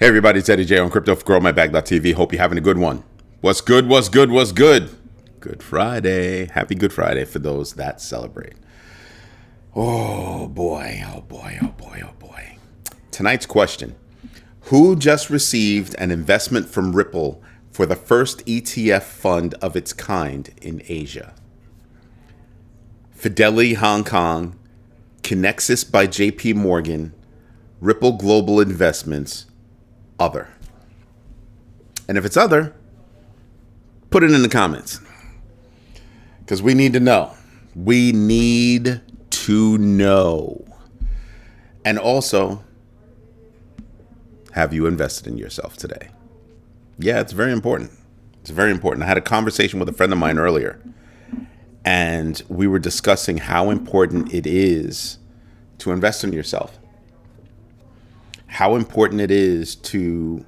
Hey everybody, it's Eddie J on CryptoForGrowMyBag.tv. Hope you're having a good one. What's good? What's good? What's good? Good Friday. Happy Good Friday for those that celebrate. Oh boy, oh boy, oh boy, oh boy. Tonight's question. Who just received an investment from Ripple for the first ETF fund of its kind in Asia? Fidelity Hong Kong, Kinexus by JP Morgan, Ripple Global Investments, other. And if it's other, put it in the comments. Because we need to know. We need to know. And also, have you invested in yourself today? Yeah, it's very important. It's very important. I had a conversation with a friend of mine earlier, and we were discussing how important it is to invest in yourself. How important it is to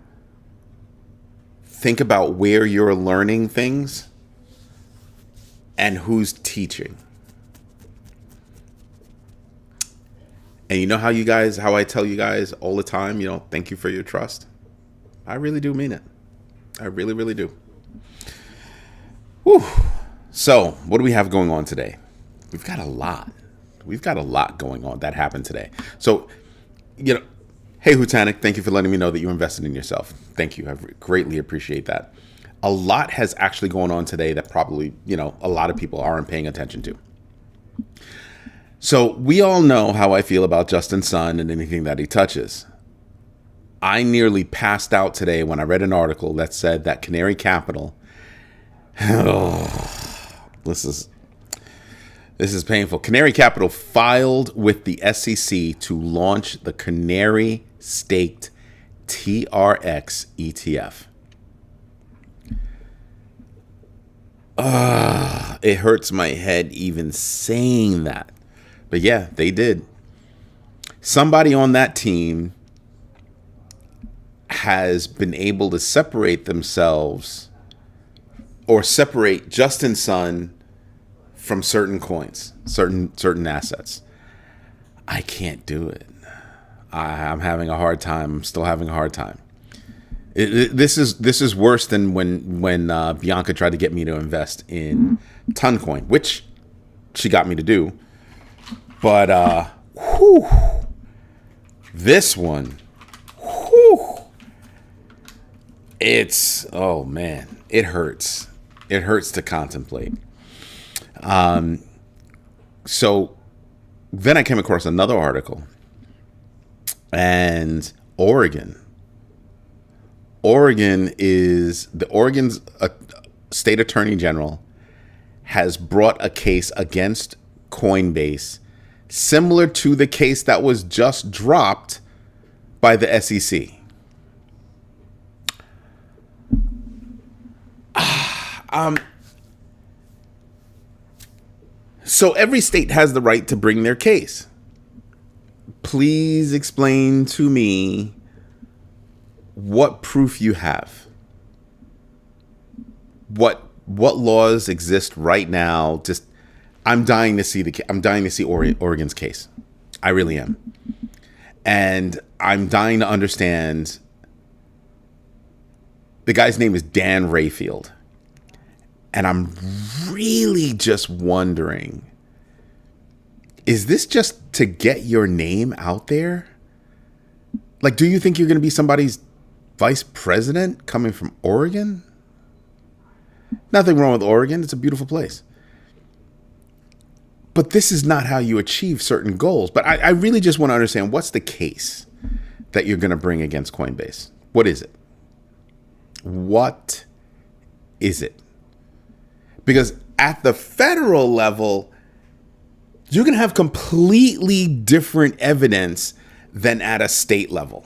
think about where you're learning things and who's teaching. And you know how I tell you guys all the time, thank you for your trust. I really do mean it. I really, really do. Whew. So what do we have going on today? We've got a lot. We've got a lot going on that happened today. So, hey, Hutanic, thank you for letting me know that you invested in yourself. Thank you. I greatly appreciate that. A lot has actually gone on today that probably, a lot of people aren't paying attention to. So we all know how I feel about Justin Sun and anything that he touches. I nearly passed out today when I read an article that said that Canary Capital, this is painful. Canary Capital filed with the SEC to launch the Canary Staked TRX ETF. It hurts my head even saying that. But yeah, they did. Somebody on that team has been able to separate themselves or separate Justin Sun from certain coins, certain assets. I can't do it. I'm having a hard time. I'm still having a hard time. This is worse than when Bianca tried to get me to invest in Toncoin, which she got me to do. But this one, oh man, it hurts. It hurts to contemplate. So then I came across another article, and Oregon's state attorney general has brought a case against Coinbase similar to the case that was just dropped by the SEC. So every state has the right to bring their case. Please explain to me what proof you have. What laws exist right now? I'm dying to see Oregon's case. I really am. And I'm dying to understand. The guy's name is Dan Rayfield. And I'm really just wondering, is this just to get your name out there? Like, do you think you're going to be somebody's vice president coming from Oregon? Nothing wrong with Oregon. It's a beautiful place. But this is not how you achieve certain goals. But I really just want to understand, what's the case that you're going to bring against Coinbase? What is it? What is it? Because at the federal level, you're going to have completely different evidence than at a state level.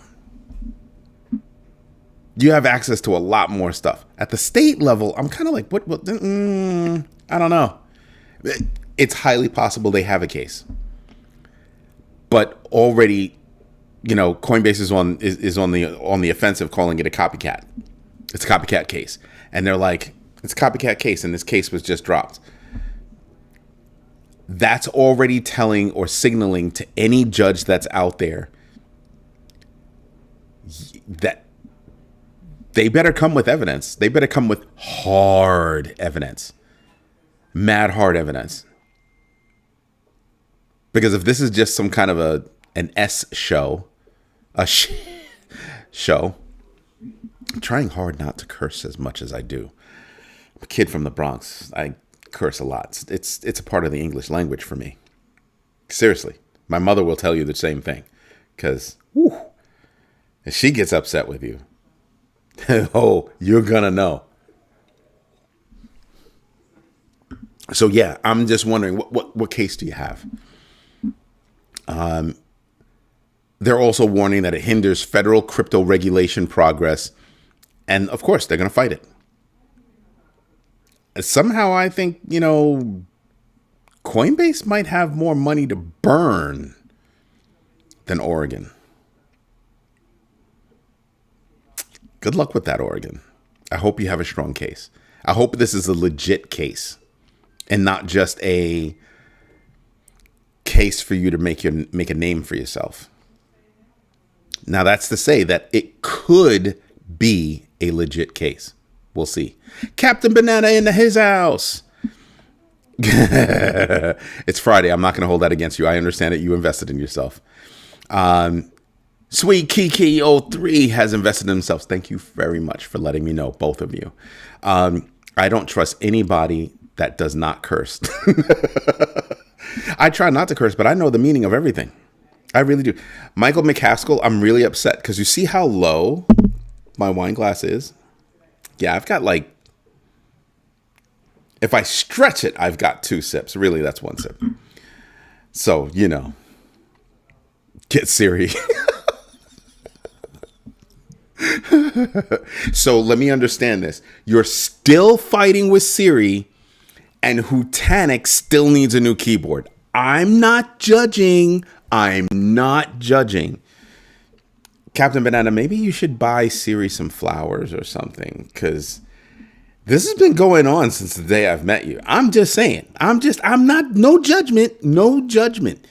You have access to a lot more stuff. At the state level, I'm kind of like, what? I don't know. It's highly possible they have a case. But already, Coinbase is on the offensive, calling it a copycat. It's a copycat case. And they're like, it's a copycat case, and this case was just dropped. That's already telling or signaling to any judge that's out there that They better come with evidence. They better come with hard evidence. Mad hard evidence. Because if this is just some kind of an S show, show, I'm trying hard not to curse as much as I do. I'm a kid from the Bronx. I curse a lot. It's a part of the English language for me. Seriously. My mother will tell you the same thing. Because, if she gets upset with you, oh, you're going to know. So, yeah, I'm just wondering, what case do you have? They're also warning that it hinders federal crypto regulation progress. And, of course, they're going to fight it. Somehow, I think, Coinbase might have more money to burn than Oregon. Good luck with that, Oregon. I hope you have a strong case. I hope this is a legit case and not just a case for you to make a name for yourself. Now, that's to say that it could be a legit case. We'll see. Captain Banana in his house. It's Friday. I'm not going to hold that against you. I understand that you invested in yourself. Sweet Kiki 03 has invested in themselves. Thank you very much for letting me know, both of you. I don't trust anybody that does not curse. I try not to curse, but I know the meaning of everything. I really do. Michael McCaskill, I'm really upset because you see how low my wine glass is? Yeah, I've got if I stretch it, I've got 2 sips. Really, that's 1 sip. So, get Siri. So let me understand this. You're still fighting with Siri, and Hutanic still needs a new keyboard. I'm not judging. Captain Banana, maybe you should buy Siri some flowers or something, because this has been going on since the day I've met you. I'm just saying. No judgment.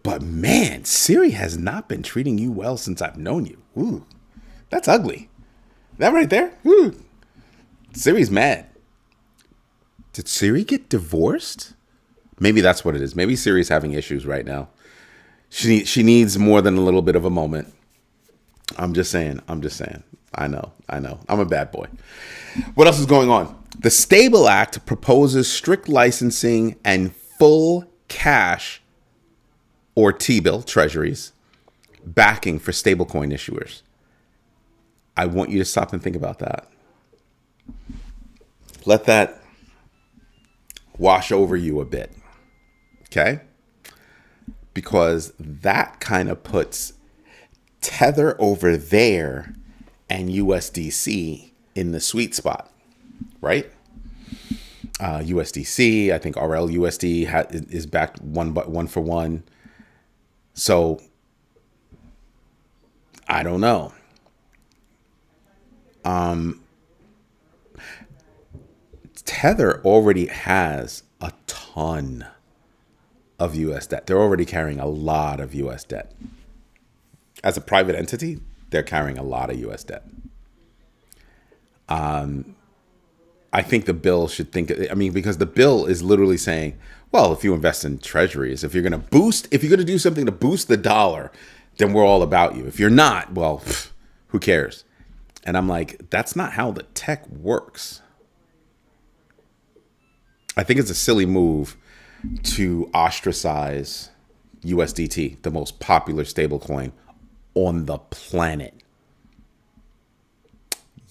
But man, Siri has not been treating you well since I've known you. Ooh, that's ugly. That right there? Ooh. Siri's mad. Did Siri get divorced? Maybe that's what it is. Maybe Siri's having issues right now. She needs more than a little bit of a moment. I'm just saying. I know. I'm a bad boy. What else is going on? The Stable Act proposes strict licensing and full cash or T-bill treasuries backing for stablecoin issuers. I want you to stop and think about that. Let that wash over you a bit. Okay? Because that kind of puts Tether over there and USDC in the sweet spot, right? USDC, I think RLUSD is backed one for one. So I don't know. Tether already has a ton of US debt. They're already carrying a lot of US debt. As a private entity, they're carrying a lot of US debt. I think the bill should because the bill is literally saying, well, if you invest in treasuries, if you're going to do something to boost the dollar, then we're all about you. If you're not, well, who cares? And I'm like, that's not how the tech works. I think it's a silly move to ostracize USDT, the most popular stablecoin on the planet.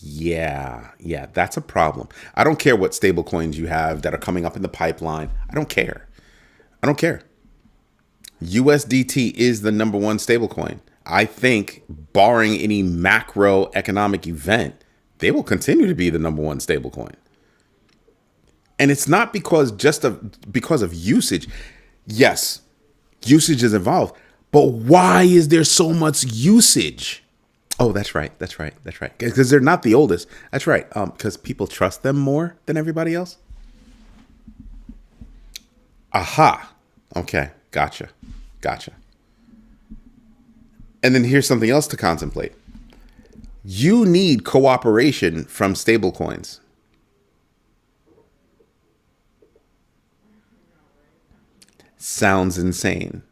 Yeah, that's a problem. I don't care what stablecoins you have that are coming up in the pipeline. I don't care. USDT is the number one stablecoin. I think, barring any macroeconomic event, they will continue to be the number one stablecoin. And it's not because of usage. Yes, usage is involved, but why is there so much usage? Oh, that's right. Because they're not the oldest. That's right. Because people trust them more than everybody else. Aha. Okay. Gotcha. And then here's something else to contemplate. You need cooperation from stablecoins. Sounds insane.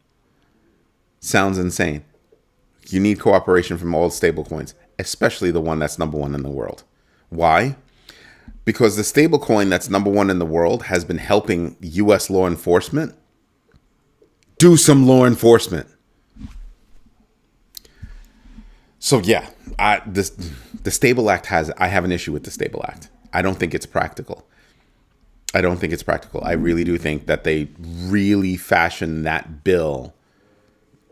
Sounds insane. You need cooperation from all stablecoins, especially the one that's number one in the world. Why? Because the stablecoin that's number one in the world has been helping U.S. law enforcement do some law enforcement. So yeah, the Stable Act I have an issue with the Stable Act. I don't think it's practical. I really do think that they really fashioned that bill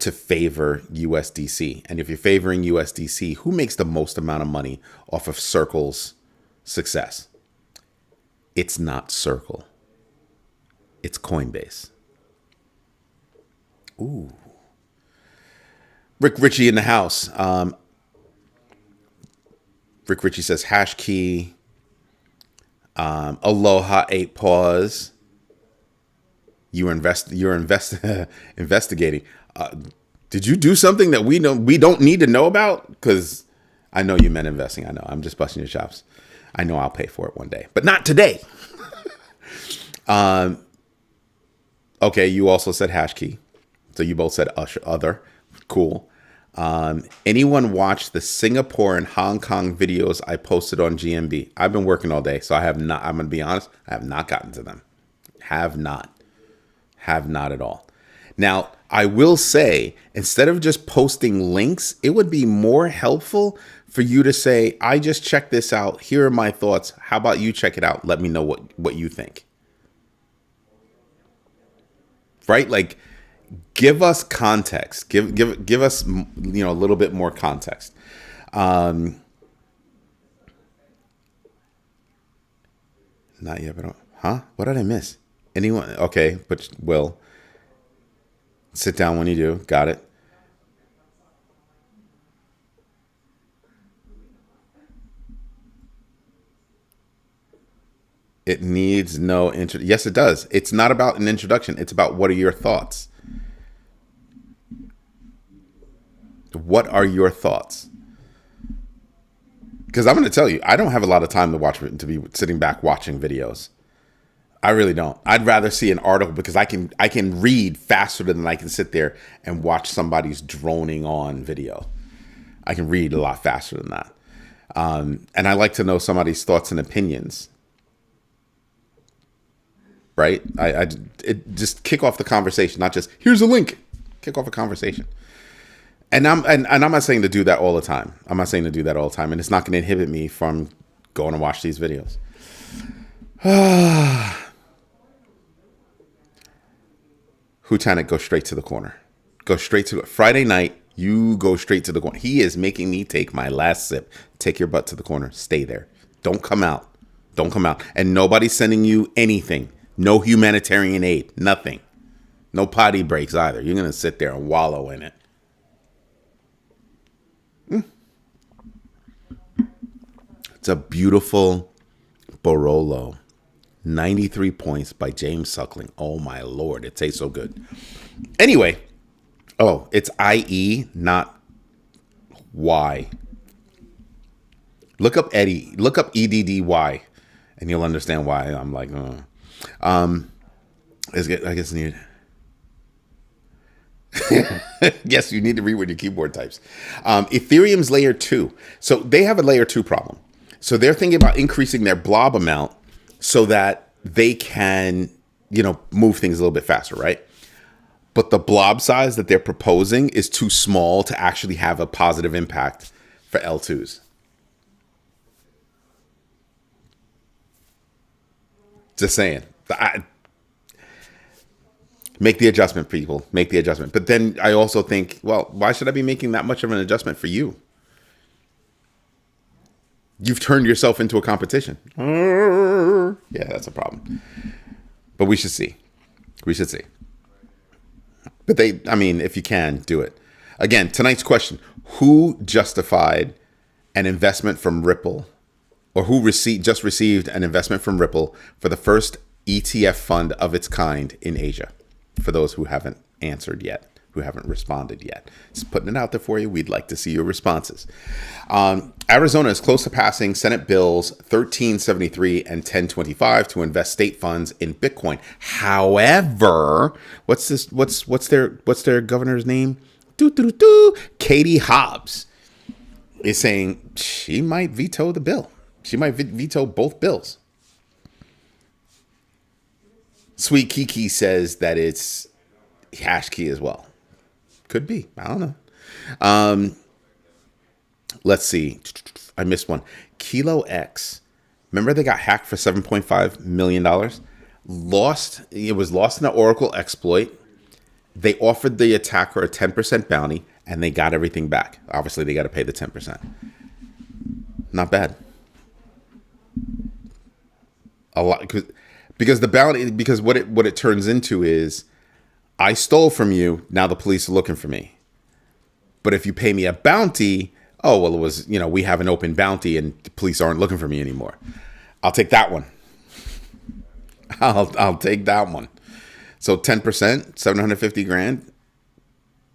to favor USDC. And if you're favoring USDC, who makes the most amount of money off of Circle's success? It's not Circle. It's Coinbase. Ooh. Rick Ritchie in the house. Rick Ritchie says hash key. Aloha 8 pause. You're investigating. Did you do something that we don't need to know about? Because I know you meant investing. I know. I'm just busting your chops. I know I'll pay for it one day, but not today. Okay, you also said hash key. So you both said other. Cool. Anyone watch the Singapore and Hong Kong videos I posted on GMB? I've been working all day, so I'm going to be honest, I have not gotten to them. Have not at all. Now, I will say, instead of just posting links, it would be more helpful for you to say, I just checked this out. Here are my thoughts. How about you check it out? Let me know what you think. Right? Like, give us context. Give us, a little bit more context. Not yet, but what did I miss? Anyone? Okay, but Will. Sit down when you do. Got it. It needs no intro. Yes, it does. It's not about an introduction. It's about what are your thoughts. What are your thoughts? Because I'm going to tell you, I don't have a lot of time to be sitting back watching videos. I really don't. I'd rather see an article because I can read faster than I can sit there and watch somebody's droning on video. I can read a lot faster than that. And I like to know somebody's thoughts and opinions. Right? It just kick off the conversation, not just here's a link. Kick off a conversation. And I'm not saying to do that all the time. I'm not saying to do that all the time, and it's not going to inhibit me from going to watch these videos. Hutanic, go straight to the corner. Go straight to Friday night. You go straight to the corner. He is making me take my last sip. Take your butt to the corner. Stay there. Don't come out. Don't come out. And nobody's sending you anything. No humanitarian aid. Nothing. No potty breaks either. You're going to sit there and wallow in it. It's a beautiful Barolo. 93 points by James Suckling. Oh, my Lord. It tastes so good. Anyway. Oh, it's IE, not Y. Look up Eddie. Look up EDDY. And you'll understand why I'm like, I guess need. Yes, you need to read with your keyboard types. Ethereum's layer 2. So they have a layer 2 problem. So they're thinking about increasing their blob amount so that they can, move things a little bit faster, right? But the blob size that they're proposing is too small to actually have a positive impact for L2s. Just saying. Make the adjustment, people. Make the adjustment. But then I also think, well, why should I be making that much of an adjustment for you? You've turned yourself into a competition. Yeah, that's a problem. But we should see. We should see. But if you can, do it. Again, tonight's question, who justified an investment from Ripple, or who just received an investment from Ripple for the first ETF fund of its kind in Asia? For those who haven't answered yet, who haven't responded yet. Just putting it out there for you. We'd like to see your responses. Arizona is close to passing Senate bills 1373 and 1025 to invest state funds in Bitcoin. However, what's their governor's name? Katie Hobbs is saying she might veto the bill. She might veto both bills. Sweet Kiki says that it's hash key as well. Could be. I don't know. Let's see. I missed one. Kilo X. Remember they got hacked for $7.5 million? It was lost in an Oracle exploit. They offered the attacker a 10% bounty, and they got everything back. Obviously, they got to pay the 10%. Not bad. A lot, because the bounty, because what it turns into is, I stole from you, now the police are looking for me. But if you pay me a bounty, oh, well, it was, we have an open bounty and the police aren't looking for me anymore. I'll take that one. I'll take that one. So 10%, 750 grand.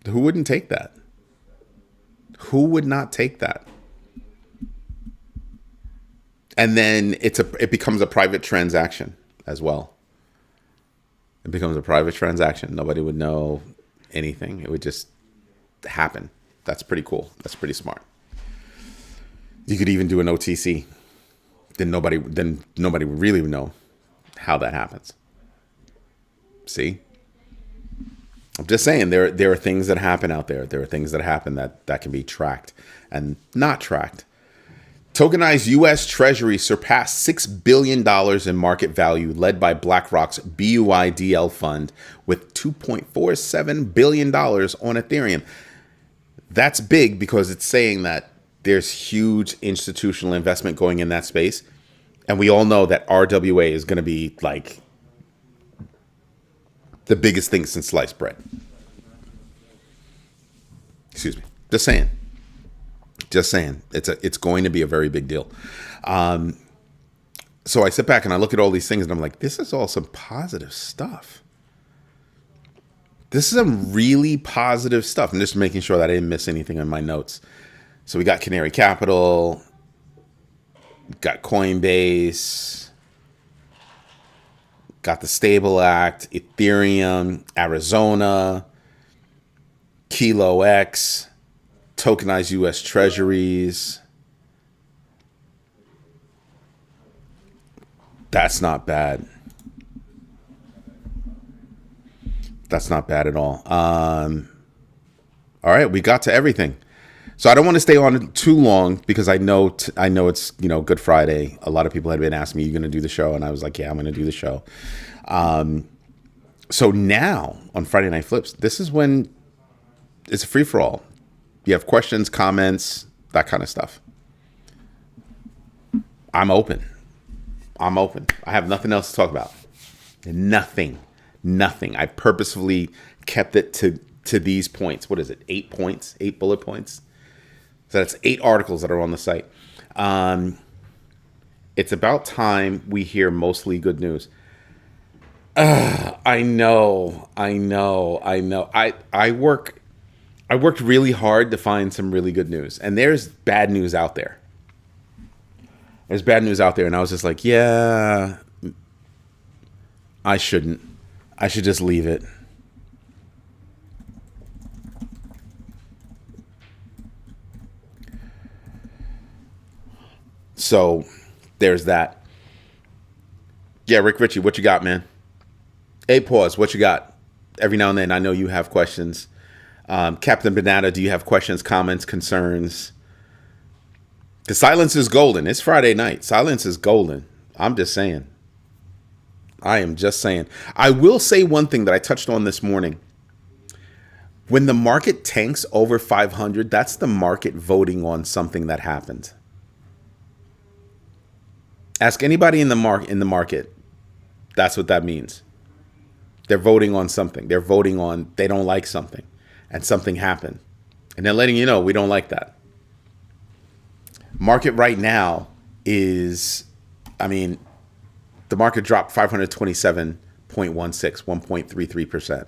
Who wouldn't take that? Who would not take that? And then it becomes a private transaction as well. It becomes a private transaction. Nobody would know anything. It would just happen. That's pretty cool. That's pretty smart. You could even do an OTC. Then nobody would really know how that happens. See? I'm just saying there are things that happen out there. There are things that happen that can be tracked and not tracked. Tokenized U.S. Treasury surpassed $6 billion in market value, led by BlackRock's BUIDL fund with $2.47 billion on Ethereum. That's big because it's saying that there's huge institutional investment going in that space. And we all know that RWA is going to be like the biggest thing since sliced bread. Excuse me. Just saying. Just saying, it's going to be a very big deal. So I sit back and I look at all these things and I'm like, this is all some positive stuff. This is some really positive stuff. I'm just making sure that I didn't miss anything in my notes. So we got Canary Capital, got Coinbase, got the Stable Act, Ethereum, Arizona, Kilo X, tokenized U.S. Treasuries. That's not bad. That's not bad at all. All right, we got to everything. So I don't want to stay on too long because I know it's Good Friday. A lot of people had been asking me, "You going to do the show?" And I was like, "Yeah, I'm going to do the show." So now on Friday Night Flips, this is when it's a free for all. You have questions, comments, that kind of stuff. I'm open. I have nothing else to talk about. Nothing. I purposefully kept it to these points. What is it? 8 points? 8 bullet points? So that's 8 articles that are on the site. It's about time we hear mostly good news. I know. I worked really hard to find some really good news. And there's bad news out there. And I was just like, yeah, I shouldn't. I should just leave it. So there's that. Yeah, Rick Ritchie, what you got, man? Hey, pause. What you got? Every now and then, I know you have questions. Captain Banana, do you have questions, comments, concerns? The silence is golden. It's Friday night. Silence is golden. I'm just saying. I am just saying. I will say one thing that I touched on this morning. When the market tanks over 500, that's the market voting on something that happened. Ask anybody in the market. That's what that means. They're voting on something. They're voting on they don't like something. And something happened. And they're letting you know we don't like that. Market right now is, the market dropped 527.16, 1.33%.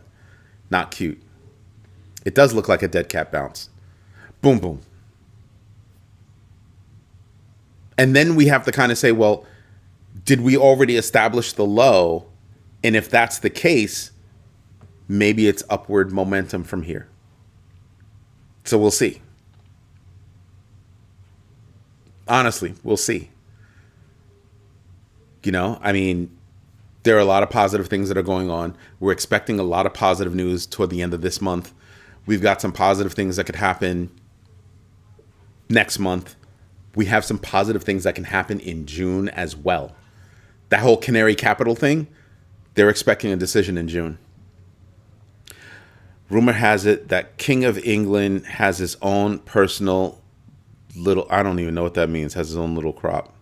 Not cute. It does look like a dead cat bounce. Boom, boom. And then we have to kind of say, well, did we already establish the low? And if that's the case, maybe it's upward momentum from here. So we'll see. Honestly, we'll see. You know, I mean, there are a lot of positive things that are going on. We're expecting a lot of positive news toward the end of this month. We've got some positive things that could happen next month. We have some positive things that can happen in June as well. That whole Canary Capital thing, they're expecting a decision in June. Rumor has it that King of England has his own personal little, I don't even know what that means, has his own little crop.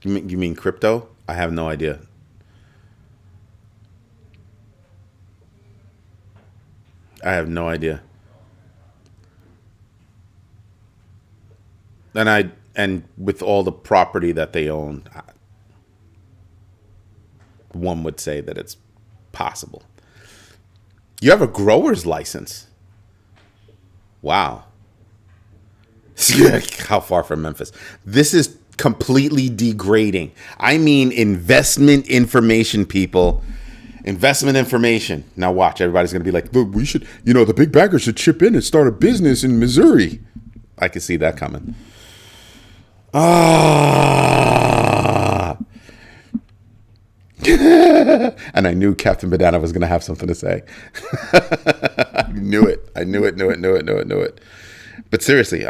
You mean crypto? I have no idea. I have no idea. And with all the property that they own, one would say that it's possible. You have a grower's license. Wow. How far from Memphis? This is completely degrading. I mean, investment information, people. Investment information. Now watch, everybody's going to be like, look, we should, the big backers should chip in and start a business in Missouri. I can see that coming. And I knew Captain Banana was going to have something to say. I knew it. But seriously,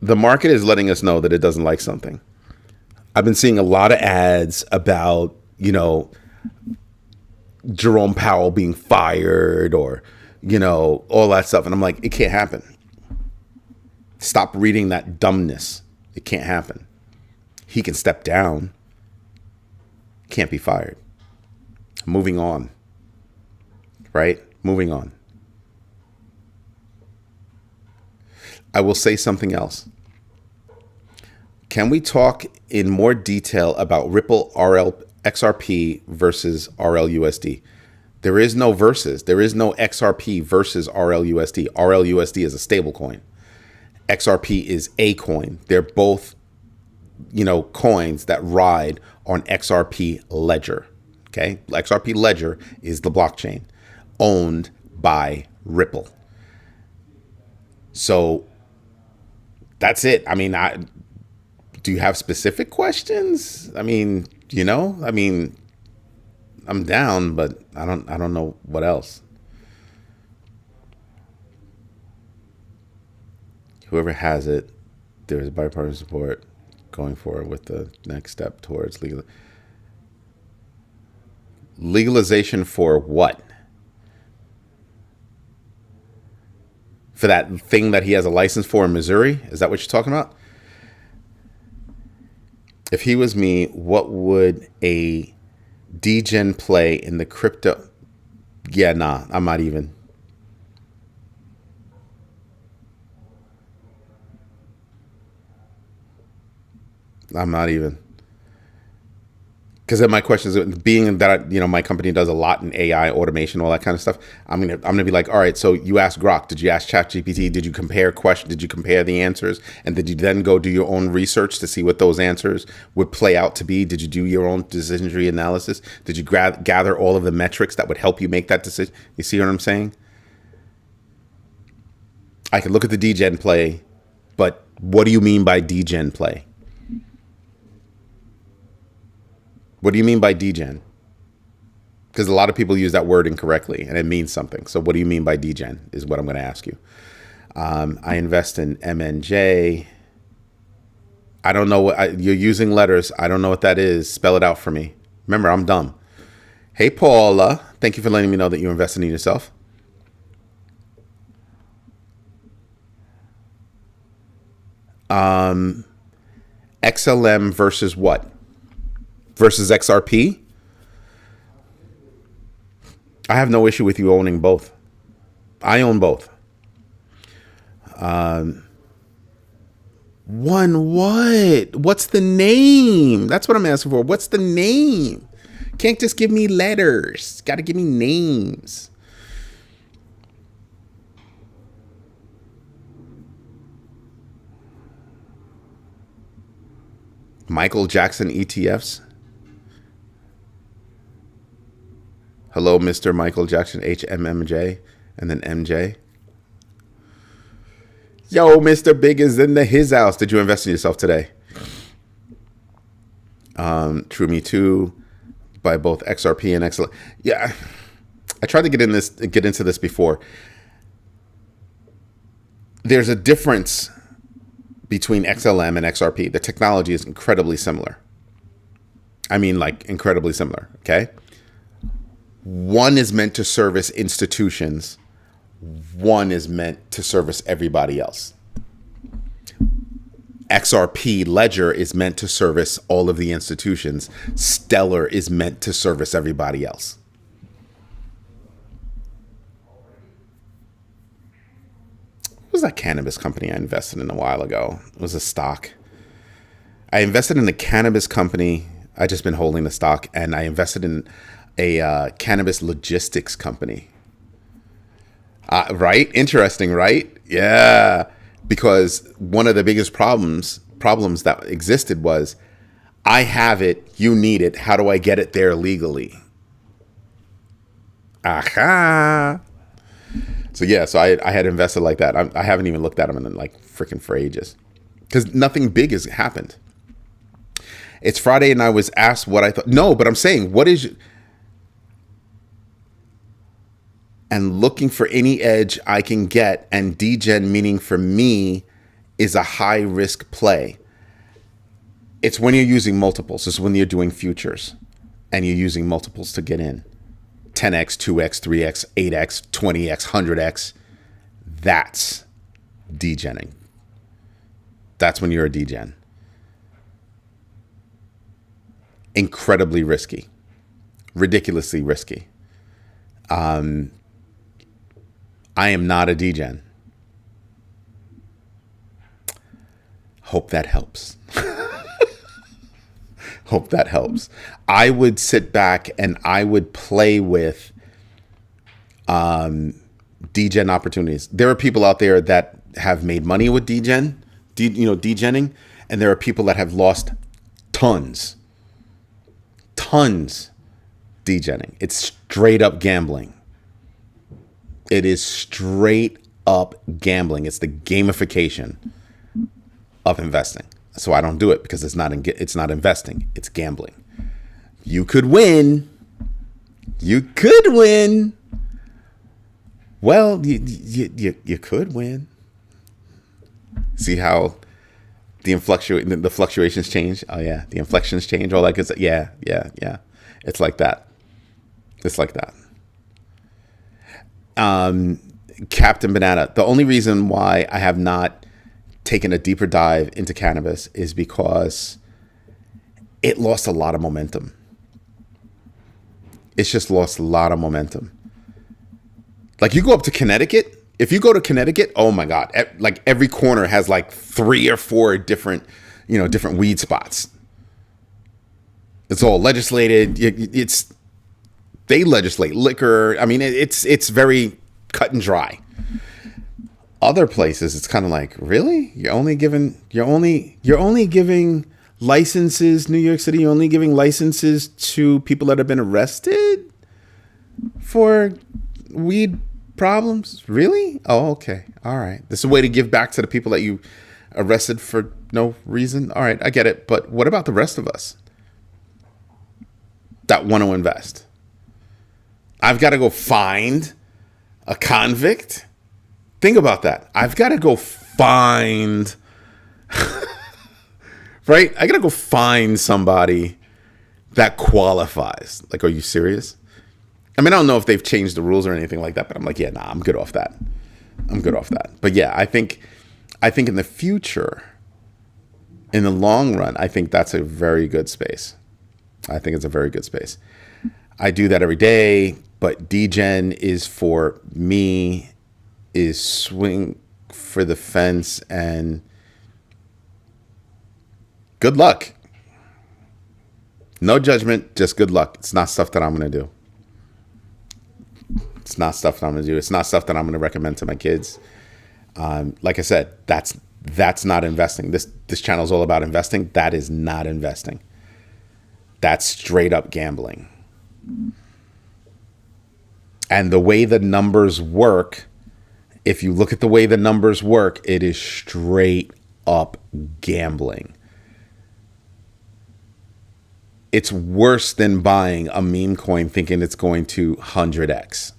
the market is letting us know that it doesn't like something. I've been seeing a lot of ads about, Jerome Powell being fired or, all that stuff. And I'm like, it can't happen. Stop reading that dumbness. It can't happen. He can step down. Can't be fired. Moving on. Right? Moving on. I will say something else. Can we talk in more detail about Ripple XRP versus RLUSD? There is no versus. There is no XRP versus RLUSD. RLUSD is a stable coin. XRP is a coin. They're both, coins that ride on XRP Ledger. Okay? XRP Ledger is the blockchain owned by Ripple. So that's it. I mean, do you have specific questions? I mean, I'm down, but I don't know what else. Whoever has it, there's bipartisan support going forward with the next step towards legalization for what? For that thing that he has a license for in Missouri? Is that what you're talking about? If he was me, what would a degen play in the crypto? Yeah, nah, I'm not even. Because then my question is, being that my company does a lot in AI automation, all that kind of stuff. I'm gonna be like, all right. So you asked Grok, did you ask ChatGPT? Did you compare questions? Did you compare the answers? And did you then go do your own research to see what those answers would play out to be? Did you do your own decision tree analysis? Did you gather all of the metrics that would help you make that decision? You see what I'm saying? I could look at the degen play, but what do you mean by degen play? What do you mean by degen? Because a lot of people use that word incorrectly and it means something. So what do you mean by degen is what I'm going to ask you. I invest in MNJ. I don't know what you're using letters. I don't know what that is. Spell it out for me. Remember, I'm dumb. Hey, Paula. Thank you for letting me know that you invested in yourself. XLM versus what? Versus XRP? I have no issue with you owning both. I own both. One what? What's the name? That's what I'm asking for. What's the name? Can't just give me letters. Got to give me names. Michael Jackson ETFs. Hello, Mr. Michael Jackson, HMMJ, and then MJ. Yo, Mr. Big is in his house. Did you invest in yourself today? True Me Too by both XRP and XL. Yeah, I tried to get into this before. There's a difference between XLM and XRP. The technology is incredibly similar. I mean, like incredibly similar. Okay. One is meant to service institutions. One is meant to service everybody else. XRP Ledger is meant to service all of the institutions. Stellar is meant to service everybody else. What was that cannabis company I invested in a while ago? It was a stock. I invested in a cannabis company. I just been holding the stock, and I invested in a cannabis logistics company. Right? Interesting, right? Yeah. Because one of the biggest problems that existed was, I have it, you need it. How do I get it there legally? Aha. So yeah, so I had invested like that. I haven't even looked at them in like freaking for ages, because nothing big has happened. It's Friday, and I was asked what I thought. No, but I'm saying, what is... And looking for any edge I can get, and degen, meaning for me, is a high risk play. It's when you're using multiples. It's when you're doing futures and you're using multiples to get in. 10x, 2x, 3x, 8x, 20x, 100x. That's degenning. That's when you're a degen. Incredibly risky. Ridiculously risky. I am not a degen. Hope that helps. Hope that helps. I would sit back and I would play with degen opportunities. There are people out there that have made money with degenning, and there are people that have lost tons degenning. It's straight up gambling. It is straight up gambling. It's the gamification of investing. So I don't do it, because it's not investing. It's gambling. You could win. You could win. Well, you could win. See how the fluctuations change? Oh yeah, the inflections change. All that good stuff. Yeah. It's like that. It's like that. Captain Banana. The only reason why I have not taken a deeper dive into cannabis is because it lost a lot of momentum. It's just lost a lot of momentum. Like, you go up to Connecticut. If you go to Connecticut, oh my God, like every corner has like 3 or 4 different weed spots. It's all legislated. They legislate liquor. I mean, it's very cut and dry. Other places, it's kind of like, really? You're only giving licenses, New York City, you're only giving licenses to people that have been arrested for weed problems? Really? Oh, okay. All right. This is a way to give back to the people that you arrested for no reason. All right, I get it. But what about the rest of us that want to invest? I've got to go find a convict. Think about that. I've got to go find, right? I got to go find somebody that qualifies. Like, are you serious? I mean, I don't know if they've changed the rules or anything like that, but I'm like, yeah, nah, I'm good off that. But yeah, I think in the future, in the long run, I think that's a very good space. I think it's a very good space. I do that every day, but degen is for me is swing for the fence and good luck. No judgment, just good luck. It's not stuff that I'm going to do. It's not stuff that I'm going to recommend to my kids. Like I said, that's That's not investing. This channel is all about investing. That is not investing. That's straight up gambling. And the way the numbers work, if you look at the way the numbers work, it is straight up gambling. It's worse than buying a meme coin thinking it's going to 100x.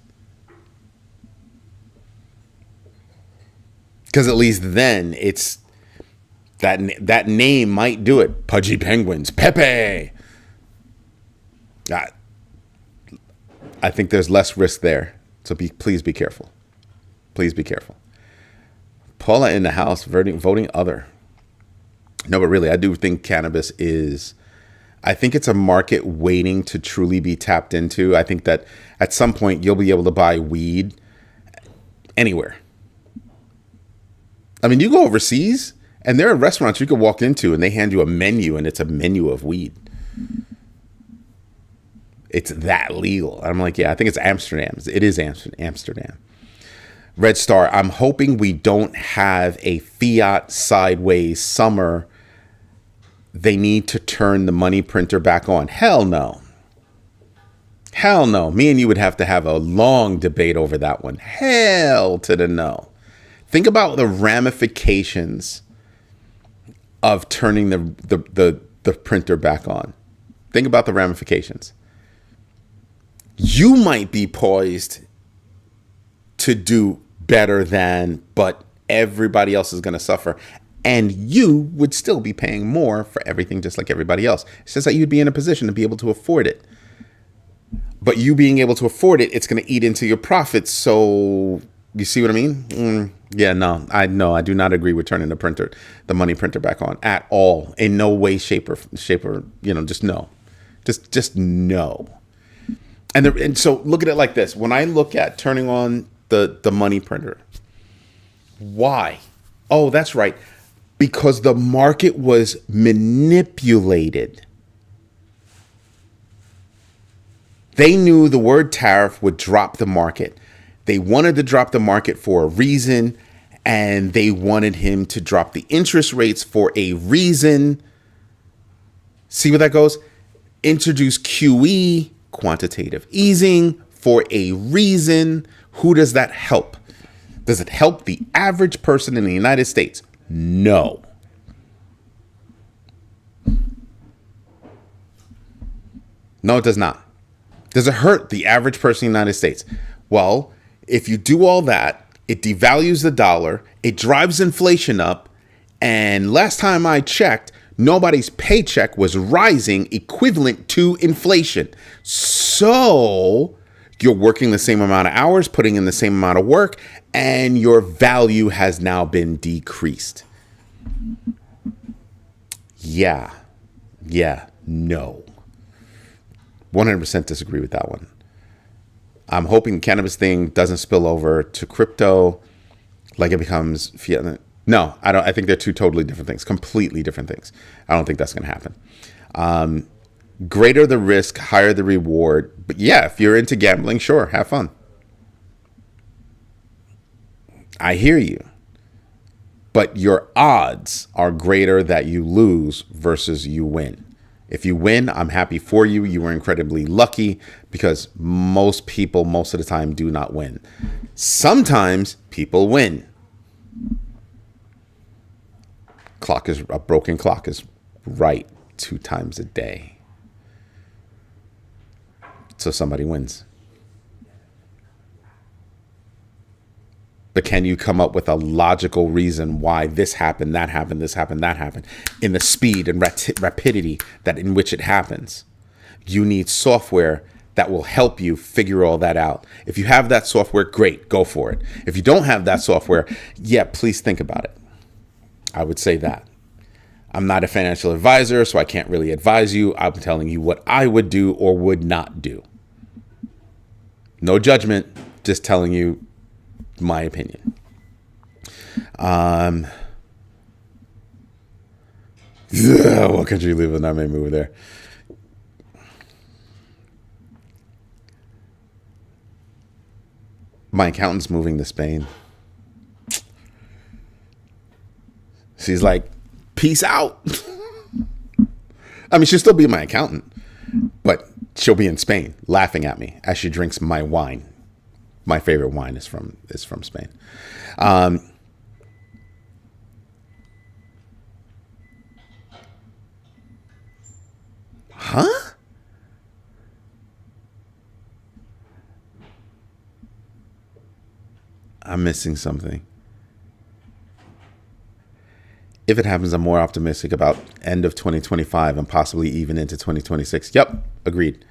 Because at least then it's that name might do it. Pudgy Penguins, Pepe. I think there's less risk there. So please be careful. Please be careful. Paula in the house voting other. No, but really, I do think cannabis is, I think it's a market waiting to truly be tapped into. I think that at some point you'll be able to buy weed anywhere. I mean, you go overseas and there are restaurants you could walk into and they hand you a menu and it's a menu of weed. It's that legal. I'm like, yeah, I think it's Amsterdam. It is Amsterdam. Red Star, I'm hoping we don't have a fiat sideways summer. They need to turn the money printer back on. Hell no. Hell no. Me and you would have to have a long debate over that one. Hell to the no. Think about the ramifications of turning the printer back on. Think about the ramifications. You might be poised to do better than, but everybody else is going to suffer. And you would still be paying more for everything just like everybody else. It's just that you'd be in a position to be able to afford it. But you being able to afford it, it's going to eat into your profits. So you see what I mean? Yeah, no, I do not agree with turning the money printer back on at all. In no way, shape or just no. Just no. And so look at it like this. When I look at turning on the money printer, why? Oh, that's right. Because the market was manipulated. They knew the word tariff would drop the market. They wanted to drop the market for a reason, and they wanted him to drop the interest rates for a reason. See where that goes? Introduce QE, quantitative easing, for a reason. Who does that help? Does it help the average person in the United States? No. No, it does not. Does it hurt the average person in the United States? Well, if you do all that, it devalues the dollar, it drives inflation up, and last time I checked, nobody's paycheck was rising equivalent to inflation. So you're working the same amount of hours, putting in the same amount of work, and your value has now been decreased. Yeah, no. 100% disagree with that one. I'm hoping the cannabis thing doesn't spill over to crypto, like it becomes fiat. No, I don't. I think they're two totally different things, completely different things. I don't think that's going to happen. Greater the risk, higher the reward. But yeah, if you're into gambling, sure, have fun. I hear you. But your odds are greater that you lose versus you win. If you win, I'm happy for you. You were incredibly lucky, because most people, most of the time, do not win. Sometimes people win. A broken clock is right 2 times a day. So somebody wins. But can you come up with a logical reason why this happened, that happened, this happened, that happened, in the speed and rapidity that in which it happens? You need software that will help you figure all that out. If you have that software, great, go for it. If you don't have that software, yeah, please think about it. I would say that. I'm not a financial advisor, so I can't really advise you. I'm telling you what I would do or would not do. No judgment, just telling you my opinion. What country you live in? I may move there. My accountant's moving to Spain. She's like, peace out. I mean, she'll still be my accountant, but she'll be in Spain laughing at me as she drinks my wine. My favorite wine is from Spain. Huh? I'm missing something. If it happens, I'm more optimistic about end of 2025 and possibly even into 2026. Yep, agreed.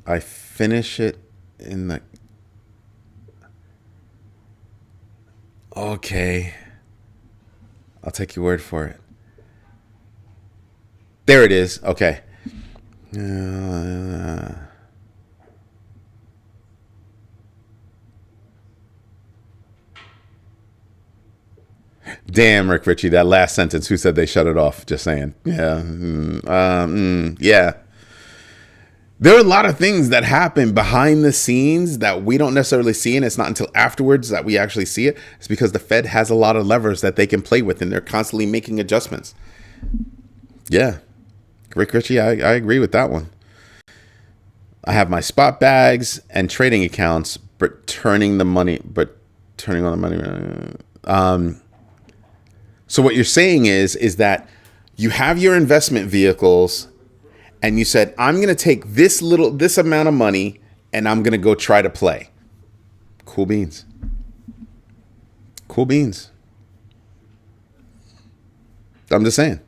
I finish it in the... Okay. I'll take your word for it. There it is. Okay. Damn, Rick Ritchie, that last sentence. Who said they shut it off? Just saying. Yeah. Yeah. There are a lot of things that happen behind the scenes that we don't necessarily see, and it's not until afterwards that we actually see it. It's because the Fed has a lot of levers that they can play with, and they're constantly making adjustments. Yeah. Rick Ritchie, I agree with that one. I have my spot bags and trading accounts, but turning on the money. So what you're saying is that you have your investment vehicles, and you said, I'm going to take this amount of money, and I'm going to go try to play. Cool beans. Cool beans. I'm just saying.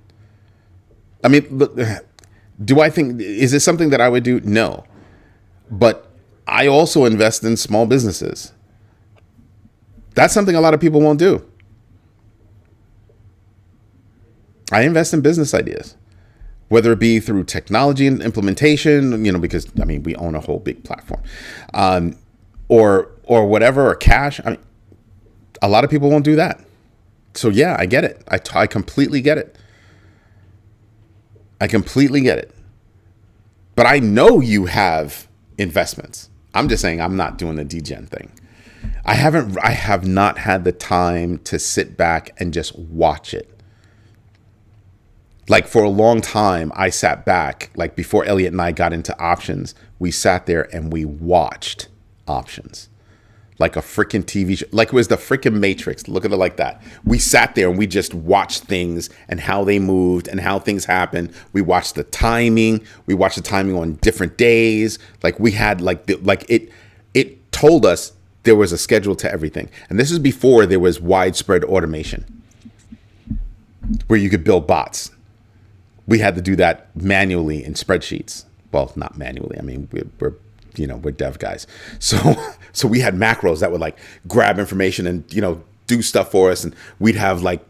I mean, look, is this something that I would do? No. But I also invest in small businesses. That's something a lot of people won't do. I invest in business ideas, whether it be through technology and implementation, because, I mean, we own a whole big platform, or whatever, or cash. I mean, a lot of people won't do that. So, yeah, I get it. I completely get it. I completely get it. But I know you have investments. I'm just saying I'm not doing the degen thing. I have not had the time to sit back and just watch it. Like, for a long time, I sat back, like before Elliot and I got into options, we sat there and we watched options. Like a freaking TV show, like it was the freaking Matrix. Look at it like that. We sat there and we just watched things and how they moved and how things happened. We watched the timing. We watched the timing on different days. Like we had it told us there was a schedule to everything. And this is before there was widespread automation where you could build bots. We had to do that manually in spreadsheets. Well, not manually. I mean, we're dev guys. So we had macros that would like grab information and, do stuff for us. And we'd have like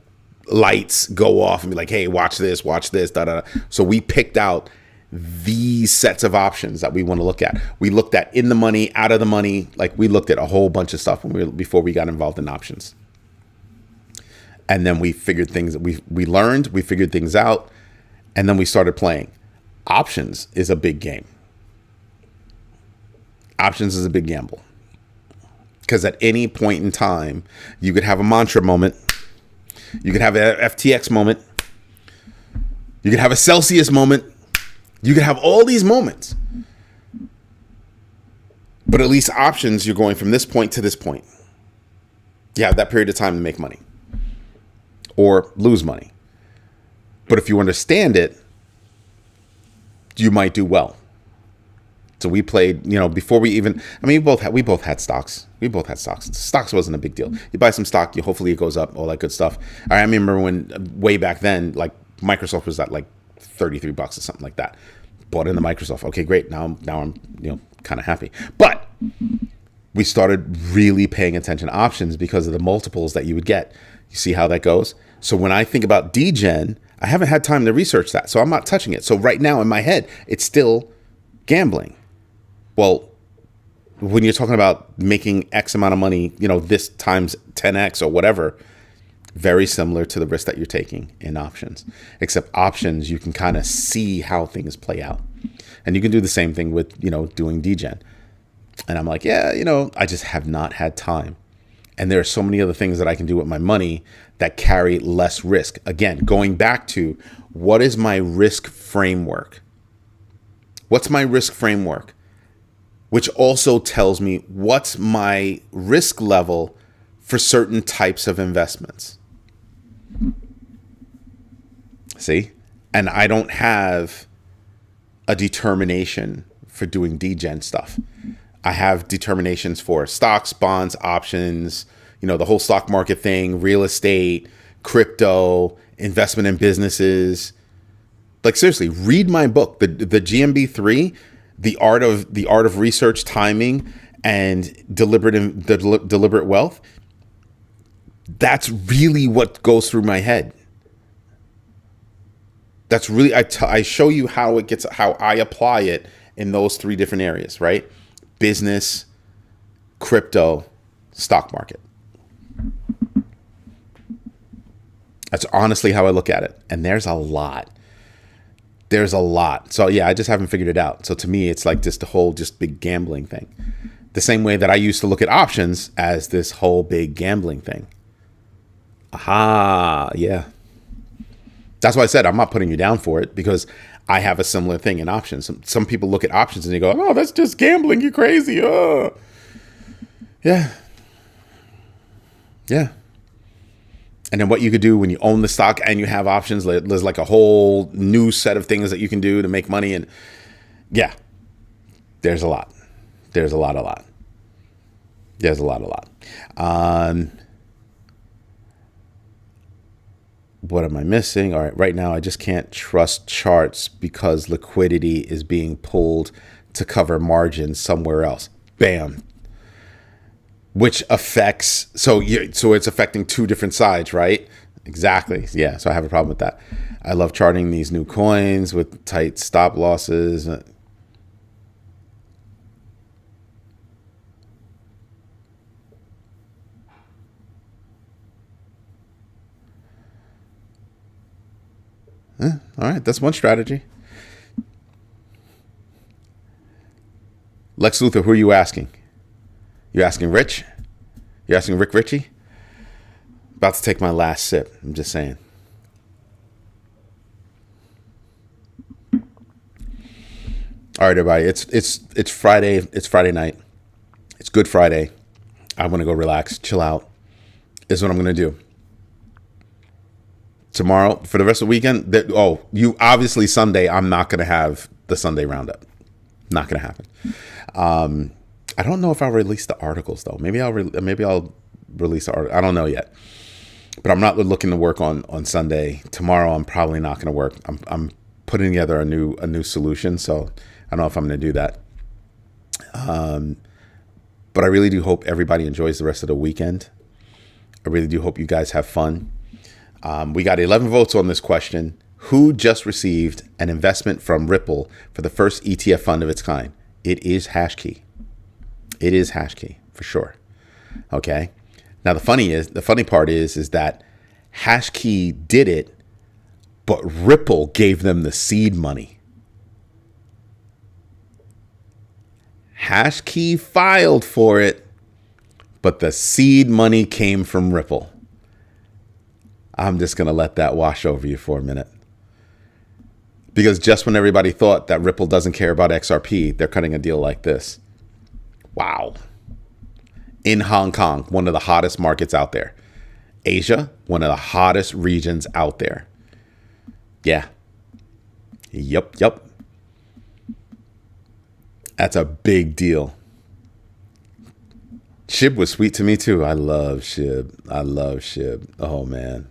lights go off and be like, hey, watch this, da, da, da. So we picked out these sets of options that we want to look at. We looked at in the money, out of the money. Like we looked at a whole bunch of stuff before we got involved in options. And then we figured things that we learned, we figured things out, and then we started playing. Options is a big game. Options is a big gamble. Because at any point in time, you could have a mantra moment. You could have an FTX moment. You could have a Celsius moment. You could have all these moments. But at least options, you're going from this point to this point. You have that period of time to make money. Or lose money. But if you understand it, you might do well. So we played, before we both had stocks. Stocks wasn't a big deal. You buy some stock, hopefully it goes up, all that good stuff. I remember when way back then, like Microsoft was at like $33 or something like that. Bought into Microsoft. Okay, great. Now I'm kind of happy. But we started really paying attention to options because of the multiples that you would get. You see how that goes? So when I think about degen, I haven't had time to research that. So I'm not touching it. So right now in my head, it's still gambling. Well, when you're talking about making X amount of money, this times 10X or whatever, very similar to the risk that you're taking in options. Except options, you can kind of see how things play out. And you can do the same thing with, doing degen. And I'm like, yeah, I just have not had time. And there are so many other things that I can do with my money that carry less risk. Again, going back to what is my risk framework? What's my risk framework? Which also tells me what's my risk level for certain types of investments. See? And I don't have a determination for doing degen stuff. I have determinations for stocks, bonds, options, the whole stock market thing, real estate, crypto, investment in businesses. Like, seriously, read my book, the GMB 3, the art of research, timing, and deliberate wealth. That's really what goes through my head. That's really, I show you how I apply it in those 3 different areas, right? Business, crypto, stock market. That's honestly how I look at it. And there's a lot. So yeah, I just haven't figured it out. So to me, it's like just the whole big gambling thing. The same way that I used to look at options as this whole big gambling thing. Aha, yeah. That's why I said I'm not putting you down for it, because I have a similar thing in options. Some people look at options and they go, oh, that's just gambling. You're crazy. Oh. Yeah. Yeah. And then what you could do when you own the stock and you have options, there's like a whole new set of things that you can do to make money. And yeah, there's a lot. There's a lot. What am I missing? All right. Right now, I just can't trust charts because liquidity is being pulled to cover margins somewhere else. Bam. Which affects, so it's affecting 2 different sides, right? Exactly. Yeah. So I have a problem with that. I love charting these new coins with tight stop losses. All right. That's one strategy. Lex Luthor, who are you asking? You asking Rich? You asking Rick Ritchie? About to take my last sip. I'm just saying. All right, everybody. It's Friday. It's Friday night. It's Good Friday. I want to go relax, chill out. This is what I'm going to do. Tomorrow, for the rest of the weekend, you obviously Sunday, I'm not going to have the Sunday roundup. Not going to happen. I don't know if I'll release the articles though. Maybe I'll release the article. I don't know yet. But I'm not looking to work on Sunday. Tomorrow, I'm probably not going to work. I'm putting together a new solution, so I don't know if I'm going to do that. But I really do hope everybody enjoys the rest of the weekend. I really do hope you guys have fun. We got 11 votes on this question. Who just received an investment from Ripple for the first ETF fund of its kind? It is Hashkey. It is Hashkey for sure. Okay. Now the funny part is that Hashkey did it, but Ripple gave them the seed money. Hashkey filed for it, but the seed money came from Ripple. I'm just going to let that wash over you for a minute. Because just when everybody thought that Ripple doesn't care about XRP, they're cutting a deal like this. Wow. In Hong Kong, one of the hottest markets out there. Asia, one of the hottest regions out there. Yeah. Yup. That's a big deal. SHIB was sweet to me too. I love SHIB. Oh man.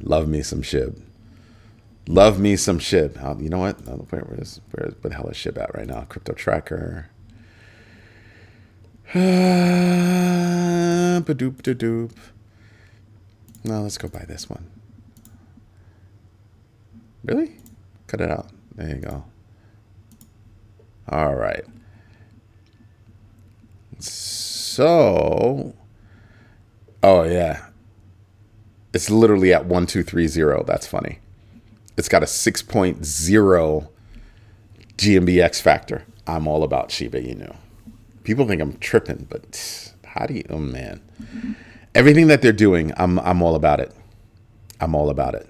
Love me some SHIB. You know what? Where the hell is SHIB at right now? Crypto tracker. Ba-doop. No, let's go buy this one. Really? Cut it out. There you go. All right. So, oh yeah. It's literally at 1230. That's funny. It's got a 6.0 GMB X Factor. I'm all about Shiba Inu. People think I'm tripping, but how do you? Oh man, everything that they're doing, I'm all about it. I'm all about it.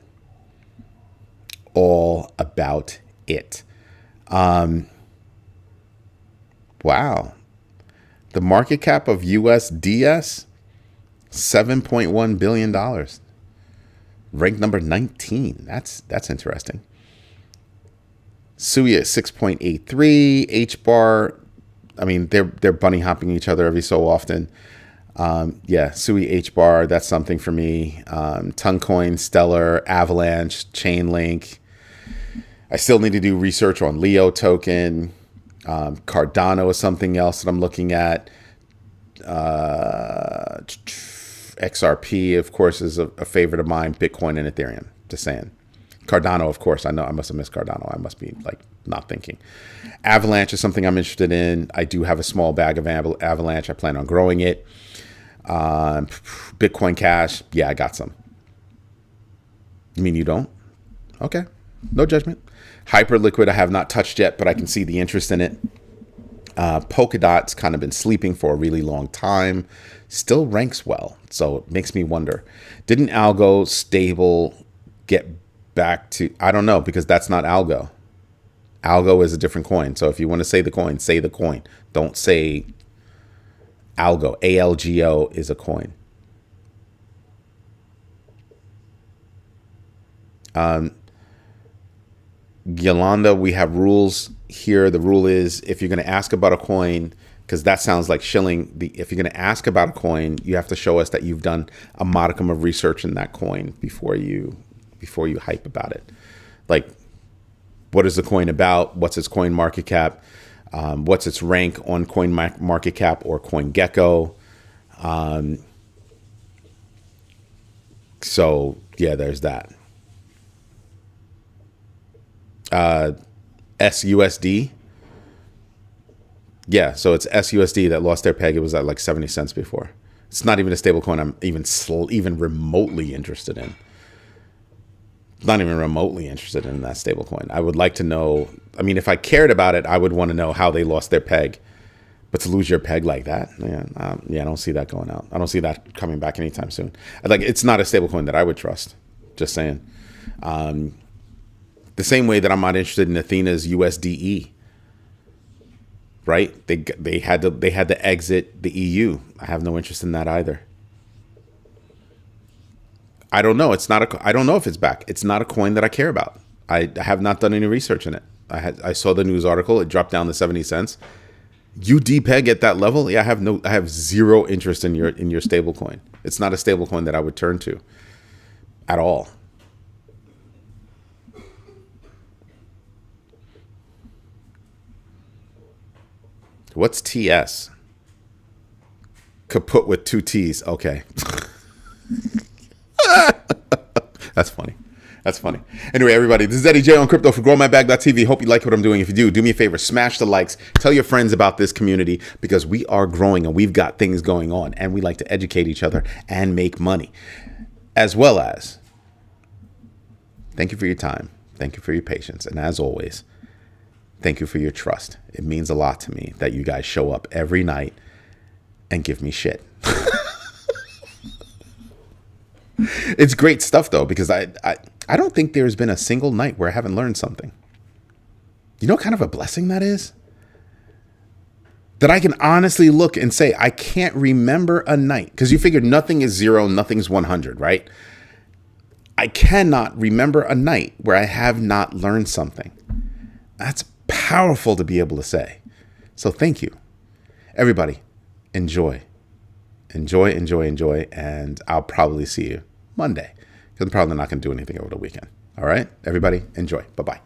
All about it. Wow. The market cap of USDS, $7.1 billion. Ranked number 19. That's interesting. SUI at 6.83. H-bar, I mean, they're bunny hopping each other every so often. Yeah, SUI H-bar, that's something for me. Toncoin, Stellar, Avalanche, Chainlink. I still need to do research on Leo token. Cardano is something else that I'm looking at. XRP, of course, is a favorite of mine. Bitcoin and Ethereum. Just saying. Cardano, of course. I know I must have missed Cardano. I must be like not thinking. Avalanche is something I'm interested in. I do have a small bag of Avalanche. I plan on growing it. Bitcoin Cash. Yeah, I got some. You mean you don't? Okay. No judgment. Hyperliquid I have not touched yet, but I can see the interest in it. Polkadot's kind of been sleeping for a really long time. Still ranks well, so it makes me wonder. Didn't Algo Stable get back to... I don't know, because that's not Algo. Algo is a different coin. So if you want to say the coin, say the coin. Don't say Algo. ALGO is a coin. Yolanda, we have rules here. The rule is if you're going to ask about a coin, because that sounds like shilling. If you're going to ask about a coin, you have to show us that you've done a modicum of research in that coin before you hype about it. Like, what is the coin about? What's its coin market cap? What's its rank on coin market cap or CoinGecko? So yeah, there's that. SUSD. Yeah, so it's SUSD that lost their peg. It was at like 70 cents before. It's not even a stable coin I'm even remotely interested in. Not even remotely interested in that stable coin. I would like to know. I mean, if I cared about it, I would want to know how they lost their peg. But to lose your peg like that, I don't see that going out. I don't see that coming back anytime soon. Like, it's not a stable coin that I would trust. Just saying. The same way that I'm not interested in Athena's USDE. Right? They had to exit the EU. I have no interest in that either. I don't know. I don't know if it's back. It's not a coin that I care about. I have not done any research in it. I saw the news article. It dropped down to 70 cents. You depeg at that level? Yeah, I have zero interest in your stable coin. It's not a stable coin that I would turn to at all. What's TS? Kaput with 2 T's. Okay. That's funny. That's funny. Anyway, everybody, this is Eddie J on crypto for growmybag.tv. Hope you like what I'm doing. If you do me a favor, smash the likes. Tell your friends about this community because we are growing and we've got things going on and we like to educate each other and make money. As well as, thank you for your time. Thank you for your patience. And as always, thank you for your trust. It means a lot to me that you guys show up every night and give me shit. It's great stuff, though, because I don't think there's been a single night where I haven't learned something. You know what kind of a blessing that is? That I can honestly look and say, I can't remember a night. Because you figure nothing is 0, nothing's 100, right? I cannot remember a night where I have not learned something. That's powerful to be able to say. So thank you. Everybody, enjoy. Enjoy, enjoy, enjoy. And I'll probably see you Monday. Because I'm probably not going to do anything over the weekend. All right? Everybody, enjoy. Bye-bye.